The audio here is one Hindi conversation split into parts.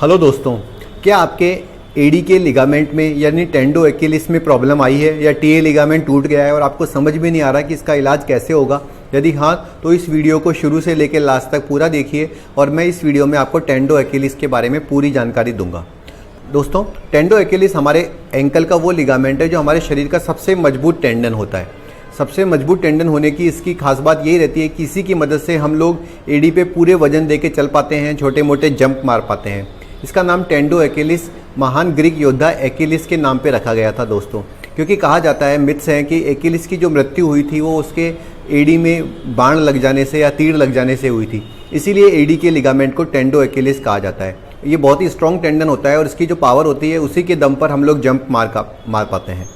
हेलो दोस्तों, क्या आपके एडी के लिगामेंट में यानी टेंडो एक्किलिस में प्रॉब्लम आई है या टीए लिगामेंट टूट गया है और आपको समझ में नहीं आ रहा कि इसका इलाज कैसे होगा? यदि हाँ, तो इस वीडियो को शुरू से लेकर लास्ट तक पूरा देखिए और मैं इस वीडियो में आपको टेंडो एक्किलिस के बारे में पूरी जानकारी दूंगा। दोस्तों, टेंडो एक्किलिस हमारे एंकल का वो लिगामेंट है जो हमारे शरीर का सबसे मजबूत टेंडन होता है। सबसे मजबूत टेंडन होने की इसकी खास बात यही रहती है कि इसी की मदद से हम लोग एडी पे पूरे वजन दे के चल पाते हैं, छोटे मोटे जंप मार पाते हैं। इसका नाम टेंडो एक्किलिस महान ग्रीक योद्धा एक्किलिस के नाम पे रखा गया था दोस्तों, क्योंकि कहा जाता है, मिथ्स हैं कि एक्किलिस की जो मृत्यु हुई थी वो उसके एडी में बाण लग जाने से या तीर लग जाने से हुई थी। इसीलिए एडी के लिगामेंट को टेंडो एक्किलिस कहा जाता है। ये बहुत ही स्ट्रॉन्ग टेंडन होता है और इसकी जो पावर होती है उसी के दम पर हम लोग जंप मार पाते हैं।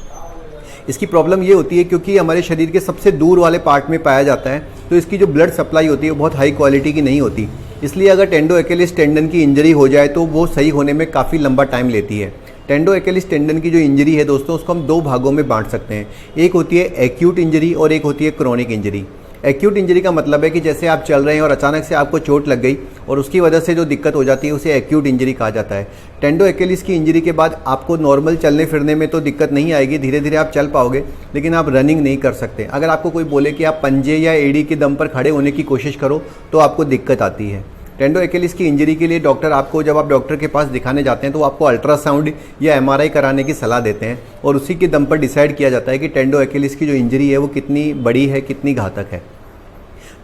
इसकी प्रॉब्लम ये होती है क्योंकि हमारे शरीर के सबसे दूर वाले पार्ट में पाया जाता है, तो इसकी जो ब्लड सप्लाई होती है वो बहुत हाई क्वालिटी की नहीं होती। इसलिए अगर टेंडो एक्किलिस टेंडन की इंजरी हो जाए तो वो सही होने में काफ़ी लंबा टाइम लेती है। टेंडो एक्किलिस टेंडन की जो इंजरी है दोस्तों, उसको हम दो भागों में बांट सकते हैं। एक होती है एक्यूट इंजरी और एक होती है क्रोनिक इंजरी। एक्यूट इंजरी का मतलब है कि जैसे आप चल रहे हैं और अचानक से आपको चोट लग गई और उसकी वजह से जो दिक्कत हो जाती है उसे एक्यूट इंजरी कहा जाता है। टेंडो एक्किलिस की इंजरी के बाद आपको नॉर्मल चलने फिरने में तो दिक्कत नहीं आएगी, धीरे धीरे आप चल पाओगे, लेकिन आप रनिंग नहीं कर सकते। अगर आपको कोई बोले कि आप पंजे या एडी के दम पर खड़े होने की कोशिश करो तो आपको दिक्कत आती है। टेंडो एक्किलिस की इंजरी के लिए डॉक्टर आपको, जब आप डॉक्टर के पास दिखाने जाते हैं तो आपको अल्ट्रासाउंड या एमआरआई कराने की सलाह देते हैं और उसी के दम पर डिसाइड किया जाता है कि टेंडो एक्किलिस की जो इंजरी है वो कितनी बड़ी है, कितनी घातक है।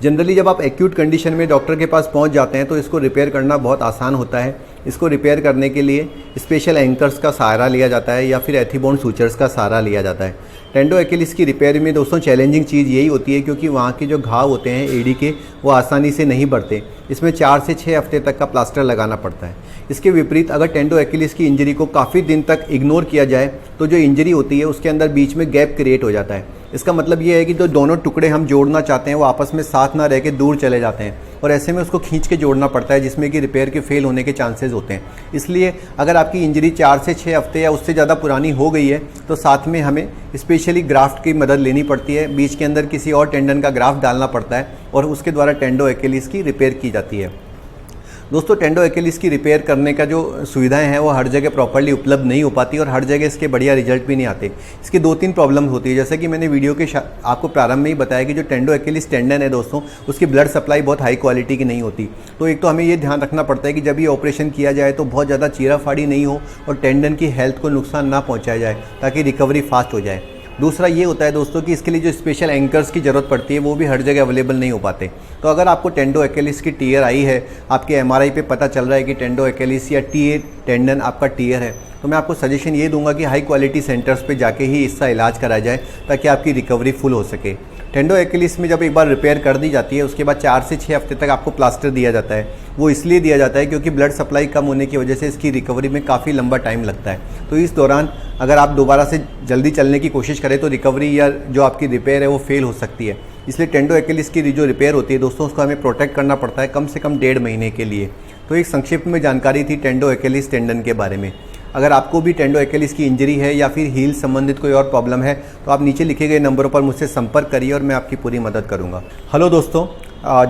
जनरली जब आप एक्यूट कंडीशन में डॉक्टर के पास पहुंच जाते हैं तो इसको रिपेयर करना बहुत आसान होता है। इसको रिपेयर करने के लिए स्पेशल एंकर्स का सहारा लिया जाता है या फिर एथीबोन सूचर्स का सहारा लिया जाता है। टेंडो एक्किलिस की रिपेयर में दोस्तों चैलेंजिंग चीज़ यही होती है क्योंकि वहाँ के जो घाव होते हैं एडी के, वो आसानी से नहीं बढ़ते। इसमें 4 से 6 हफ्ते तक का प्लास्टर लगाना पड़ता है। इसके विपरीत अगर टेंडो एक्किलिस की इंजरी को काफ़ी दिन तक इग्नोर किया जाए तो जो इंजरी होती है उसके अंदर बीच में गैप क्रिएट हो जाता है। इसका मतलब ये है कि जो दोनों टुकड़े हम जोड़ना चाहते हैं वो आपस में साथ ना रह के दूर चले जाते हैं और ऐसे में उसको खींच के जोड़ना पड़ता है, जिसमें कि रिपेयर के फेल होने के चांसेस होते हैं। इसलिए अगर आपकी इंजरी 4 से 6 हफ्ते या उससे ज़्यादा पुरानी हो गई है तो साथ में हमें स्पेशली ग्राफ्ट की मदद लेनी पड़ती है। बीच के अंदर किसी और टेंडन का ग्राफ्ट डालना पड़ता है और उसके द्वारा टेंडो एक्किलिस की रिपेयर की जाती है। दोस्तों, टेंडो एक्किलिस की रिपेयर करने का जो सुविधाएं हैं वो हर जगह प्रॉपर्ली उपलब्ध नहीं हो पाती और हर जगह इसके बढ़िया रिजल्ट भी नहीं आते। इसकी 2-3 प्रॉब्लम होती है। जैसे कि मैंने वीडियो के आपको प्रारंभ में ही बताया कि जो टेंडो एक्किलिस टेंडन है दोस्तों, उसकी ब्लड सप्लाई बहुत हाई क्वालिटी की नहीं होती। तो एक तो हमें ये ध्यान रखना पड़ता है कि जब ये ऑपरेशन किया जाए तो बहुत ज़्यादा चीराफाड़ी नहीं हो और टेंडन की हेल्थ को नुकसान ना पहुँचाया जाए ताकि रिकवरी फास्ट हो जाए। दूसरा ये होता है दोस्तों कि इसके लिए जो स्पेशल एंकर्स की ज़रूरत पड़ती है वो भी हर जगह अवेलेबल नहीं हो पाते। तो अगर आपको टेंडो एक्किलिस की टीयर आई है, आपके एमआरआई पे पता चल रहा है कि टेंडो एक्किलिस या टीए टेंडन आपका टीयर है, तो मैं आपको सजेशन ये दूंगा कि हाई क्वालिटी सेंटर्स पे जाके ही इसका इलाज कराया जाए ताकि आपकी रिकवरी फुल हो सके। टेंडो एक्किलिस में जब एक बार रिपेयर कर दी जाती है उसके बाद 4 से 6 हफ्ते तक आपको प्लास्टर दिया जाता है। वो इसलिए दिया जाता है क्योंकि ब्लड सप्लाई कम होने की वजह से इसकी रिकवरी में काफ़ी लंबा टाइम लगता है। तो इस दौरान अगर आप दोबारा से जल्दी चलने की कोशिश करें तो रिकवरी या जो आपकी रिपेयर है वो फेल हो सकती है। इसलिए टेंडो एक्किलिस की जो रिपेयर होती है दोस्तों, उसको हमें प्रोटेक्ट करना पड़ता है कम से कम 1.5 महीने के लिए। तो एक संक्षिप्त में जानकारी थी टेंडो एक्किलिस टेंडन के बारे में। अगर आपको भी टेंडो एक्किलिस की इंजरी है या फिर हील संबंधित कोई और प्रॉब्लम है तो आप नीचे लिखे गए नंबरों पर मुझसे संपर्क करिए और मैं आपकी पूरी मदद करूंगा। हेलो दोस्तों,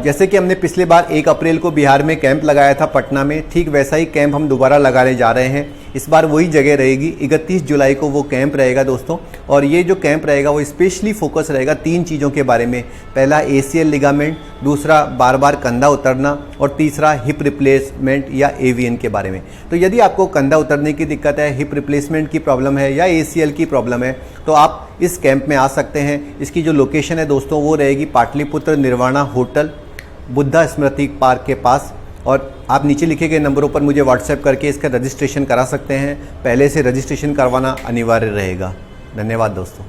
जैसे कि हमने पिछले बार 1 अप्रैल को बिहार में कैंप लगाया था पटना में, ठीक वैसा ही कैंप हम दोबारा लगाने जा रहे हैं। इस बार वही जगह रहेगी, 31 जुलाई को वो कैंप रहेगा दोस्तों। और ये जो कैंप रहेगा वो स्पेशली फोकस रहेगा 3 चीज़ों के बारे में। पहला ACL लिगामेंट, दूसरा बार बार कंधा उतरना और तीसरा हिप रिप्लेसमेंट या AVN के बारे में। तो यदि आपको कंधा उतरने की दिक्कत है, हिप रिप्लेसमेंट की प्रॉब्लम है या ACL की प्रॉब्लम है तो आप इस कैंप में आ सकते हैं। इसकी जो लोकेशन है दोस्तों वो रहेगी पाटलिपुत्र निर्वाणा होटल, बुद्धा स्मृति पार्क के पास। और आप नीचे लिखे गए नंबरों पर मुझे व्हाट्सएप करके इसका रजिस्ट्रेशन करा सकते हैं। पहले से रजिस्ट्रेशन करवाना अनिवार्य रहेगा। धन्यवाद दोस्तों।